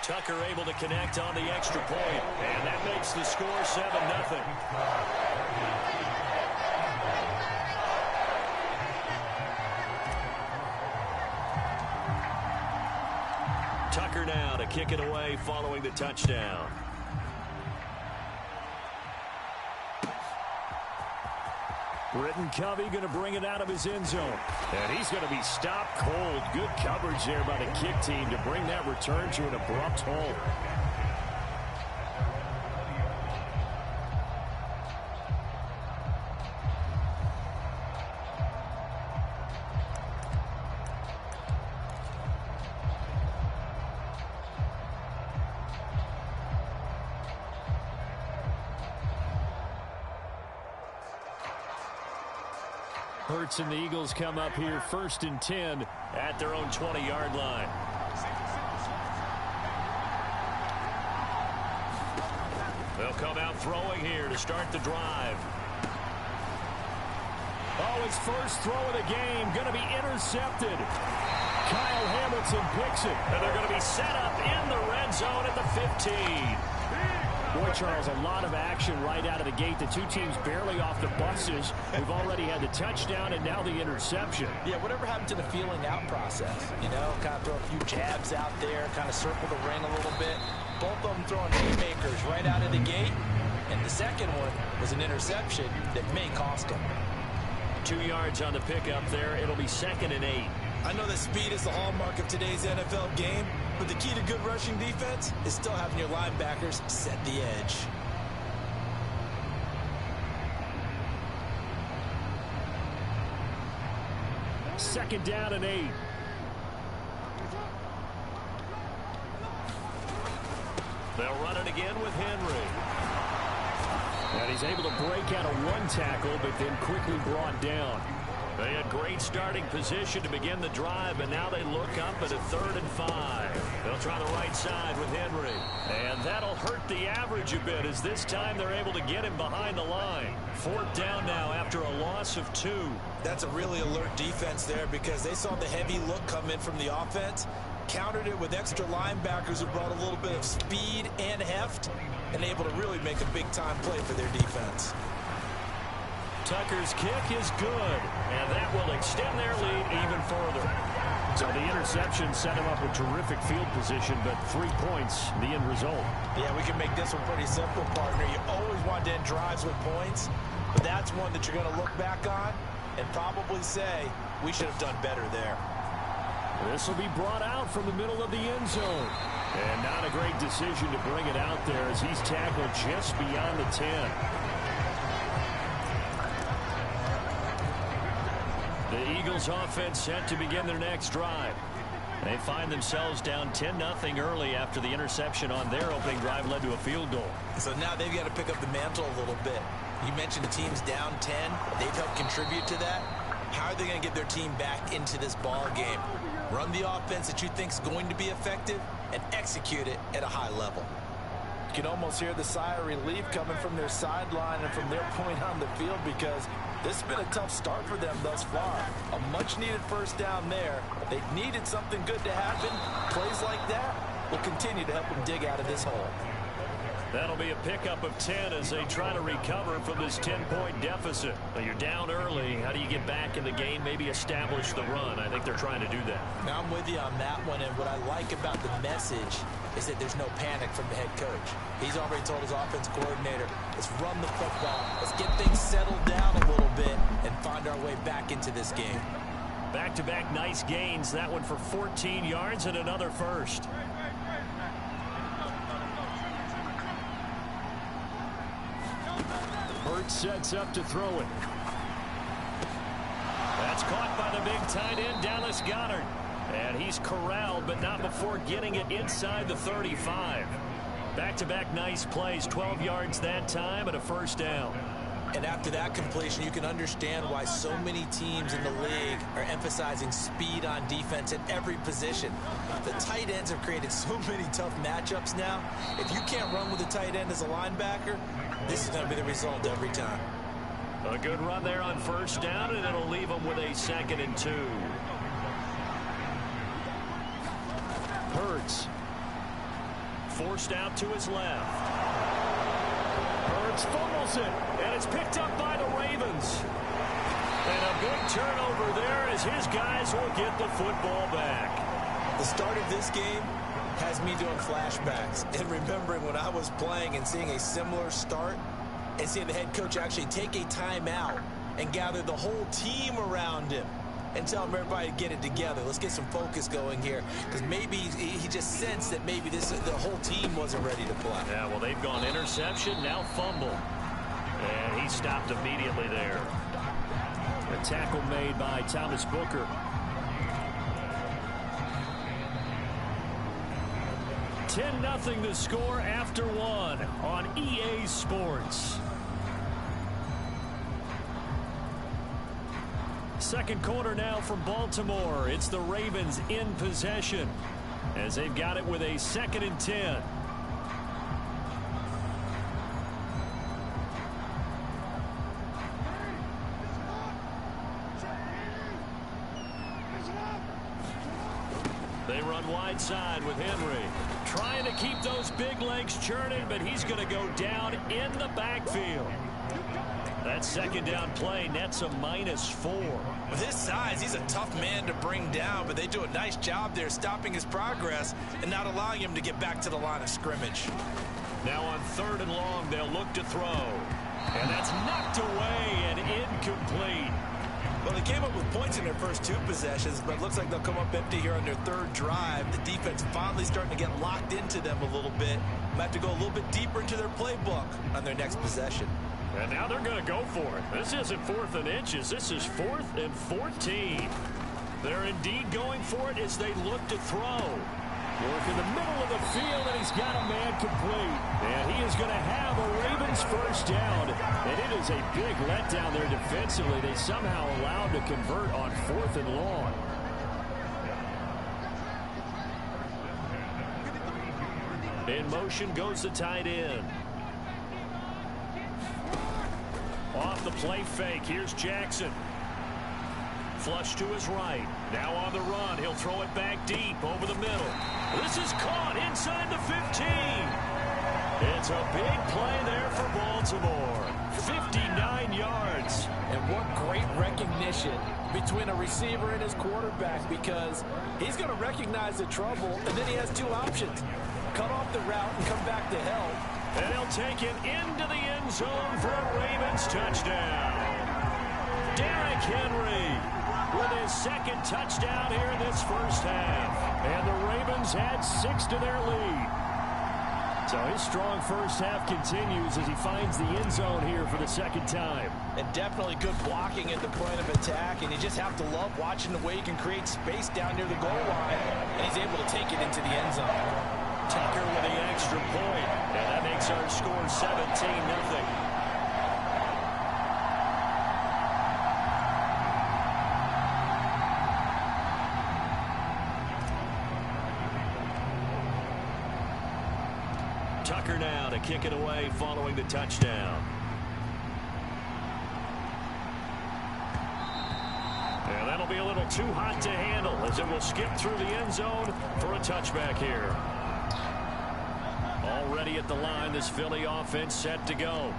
Tucker able to connect on the extra point, and that makes the score 7-0. Tucker now to kick it away following the touchdown. Britton Covey going to bring it out of his end zone. And he's going to be stopped cold. Good coverage there by the kick team to bring that return to an abrupt halt. Hurts and the Eagles come up here 1st and 10 at their own 20-yard line. They'll come out throwing here to start the drive. Oh, his first throw of the game going to be intercepted. Kyle Hamilton picks it. And they're going to be set up in the red zone at the 15. Boy, Charles, a lot of action right out of the gate. The two teams barely off the buses. We've already had the touchdown and now the interception. Yeah, whatever happened to the feeling out process? You know, kind of throw a few jabs out there, kind of circle the ring a little bit. Both of them throwing haymakers right out of the gate. And the second one was an interception that may cost them. 2 yards on the pickup there. It'll be 2nd and 8. I know that speed is the hallmark of today's NFL game, but the key to good rushing defense is still having your linebackers set the edge. Second down and 8. They'll run it again with Henry. And he's able to break out of one tackle, but then quickly brought down. They had great starting position to begin the drive, and now they look up at a 3rd and 5. They'll try the right side with Henry. And that'll hurt the average a bit, as this time they're able to get him behind the line. 4th down now after a loss of 2. That's a really alert defense there, because they saw the heavy look come in from the offense, countered it with extra linebackers who brought a little bit of speed and heft, and able to really make a big-time play for their defense. Tucker's kick is good, and that will extend their lead even further. So the interception set him up with terrific field position, but 3 points, the end result. Yeah, we can make this one pretty simple, partner. You always want to end drives with points, but that's one that you're going to look back on and probably say, we should have done better there. This will be brought out from the middle of the end zone. And not a great decision to bring it out there as he's tackled just beyond the 10. The Eagles offense set to begin their next drive. They find themselves down 10-0 early after the interception on their opening drive led to a field goal. So now they've got to pick up the mantle a little bit. You mentioned the team's down 10. They've helped contribute to that. How are they going to get their team back into this ball game? Run the offense that you think is going to be effective and execute it at a high level. You can almost hear the sigh of relief coming from their sideline and from their point on the field, because this has been a tough start for them thus far. A much-needed first down there. They needed something good to happen. Plays like that will continue to help them dig out of this hole. That'll be a pickup of 10 as they try to recover from this 10-point deficit. But you're down early. How do you get back in the game, maybe establish the run? I think they're trying to do that. Now I'm with you on that one, and what I like about the message is that there's no panic from the head coach. He's already told his offense coordinator, let's run the football. Let's get things settled down a little bit and find our way back into this game. Back-to-back nice gains. That one for 14 yards and another first. Hurts sets up to throw it. That's caught by the big tight end, Dallas Goedert. And he's corralled, but not before getting it inside the 35. Back-to-back nice plays, 12 yards that time and a first down. And after that completion, you can understand why so many teams in the league are emphasizing speed on defense at every position. The tight ends have created so many tough matchups now. If you can't run with a tight end as a linebacker, this is going to be the result every time. A good run there on first down, and it'll leave them with a 2nd and 2. forced out to his left. Hurts fumbles it, and it's picked up by the Ravens. And a big turnover there as his guys will get the football back. The start of this game has me doing flashbacks and remembering when I was playing and seeing a similar start and seeing the head coach actually take a timeout and gather the whole team around him and tell everybody to get it together. Let's get some focus going here, because maybe he just sensed that maybe the whole team wasn't ready to play. Yeah, well, they've gone interception, now fumble. And he stopped immediately there. A tackle made by Thomas Booker. 10-0 the score after one on EA Sports. Second quarter now from Baltimore. It's the Ravens in possession as they've got it with a 2nd and 10. They run wide side with Henry. Trying to keep those big legs churning, but he's going to go down in the backfield. That second down play nets a -4. With his size, he's a tough man to bring down, but they do a nice job there stopping his progress and not allowing him to get back to the line of scrimmage. Now on 3rd and long, they'll look to throw. And that's knocked away and incomplete. Well, they came up with points in their first 2 possessions, but it looks like they'll come up empty here on their 3rd drive. The defense finally starting to get locked into them a little bit. Might have to go a little bit deeper into their playbook on their next possession. And now they're going to go for it. This isn't 4th and inches. This is 4th and 14. They're indeed going for it as they look to throw. Work in the middle of the field, and he's got a man complete. And he is going to have a Ravens first down. And it is a big letdown there defensively. They somehow allowed to convert on 4th and long. In motion goes the tight end. Off the play fake, here's Jackson. Flush to his right. Now on the run, he'll throw it back deep over the middle. This is caught inside the 15. It's a big play there for Baltimore. 59 yards. And what great recognition between a receiver and his quarterback, because he's going to recognize the trouble, and then he has 2 options. Cut off the route and come back to help. And he'll take it into the end zone for a Ravens touchdown. Derrick Henry with his 2nd touchdown here in this first half. And the Ravens add 6 to their lead. So his strong first half continues as he finds the end zone here for the 2nd time. And definitely good blocking at the point of attack, and you just have to love watching the way he can create space down near the goal line, and he's able to take it into the end zone. Tucker with the extra point, and that makes our score 17-0. Tucker now to kick it away following the touchdown. And that'll be a little too hot to handle as it will skip through the end zone for a touchback here. Already at the line, this Philly offense set to go.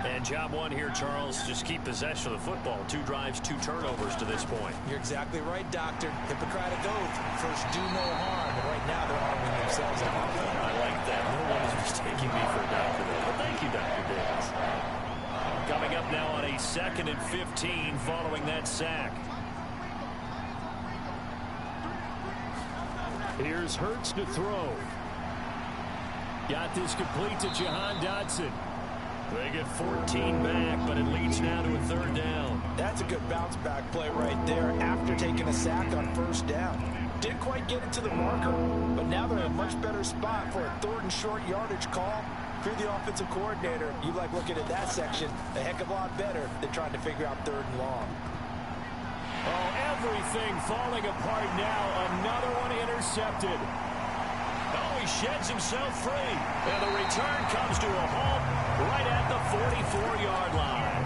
And job one here, Charles, just keep possession of the football. 2 drives, 2 turnovers to this point. You're exactly right, Doctor. Hippocratic oath. First, do no harm. And right now, they're harming themselves. I like that. No one is mistaking me for a doctor there. But thank you, Dr. Davis. Coming up now on a 2nd and 15 following that sack. Here's Hurts to throw. Got this complete to Jahan Dotson. They get 14 back, but it leads now to a 3rd down. That's a good bounce back play right there after taking a sack on 1st down. Didn't quite get it to the marker, but now they're in a much better spot for a 3rd and short yardage call. If you're the offensive coordinator, you like looking at that section a heck of a lot better than trying to figure out 3rd and long. Oh, everything falling apart now. Another one intercepted. Oh, he sheds himself free. And the return comes to a halt right at the 44-yard line.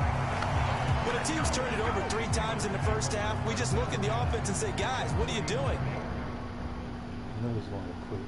When a team's turned it over 3 times in the first half, we just look at the offense and say, guys, what are you doing? I was going to quit.